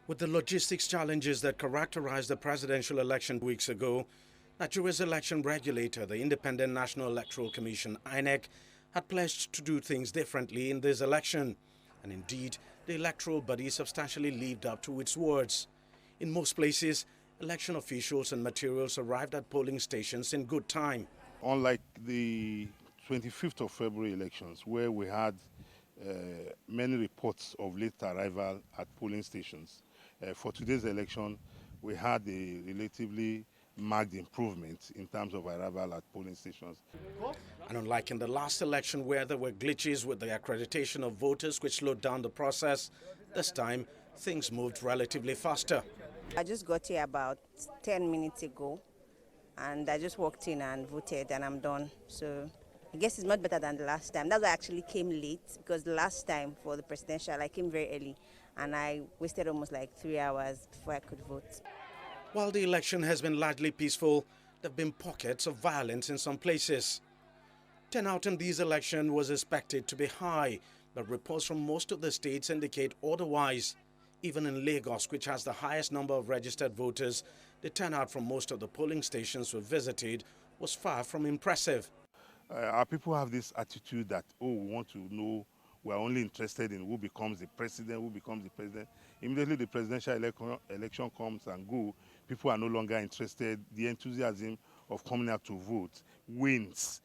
With the logistics challenges that characterized the presidential election weeks ago, Nigeria's election regulator, the Independent National Electoral Commission, INEC, had pledged to do things differently in this election. And indeed, the electoral body substantially lived up to its words. In most places, election officials and materials arrived at polling stations in good time. Unlike the 25th of February elections, where we had many reports of late arrival at polling stations, for today's election, we had a relatively marked improvement in terms of arrival at polling stations. And unlike in the last election where there were glitches with the accreditation of voters which slowed down the process, this time things moved relatively faster. I just got here about 10 minutes ago and I just walked in and voted and I'm done. So I guess it's much better than the last time. That's why I actually came late, because the last time for the presidential I came very early and I wasted almost like 3 hours before I could vote. While the election has been largely peaceful, there have been pockets of violence in some places. Turnout in these elections was expected to be high, but reports from most of the states indicate otherwise. Even in Lagos, which has the highest number of registered voters, the turnout from most of the polling stations we visited was far from impressive. Our people have this attitude that, oh, we want to know, we're only interested in who becomes the president, who becomes the president. Immediately the presidential election comes and goes, people are no longer interested. The enthusiasm of coming out to vote wanes.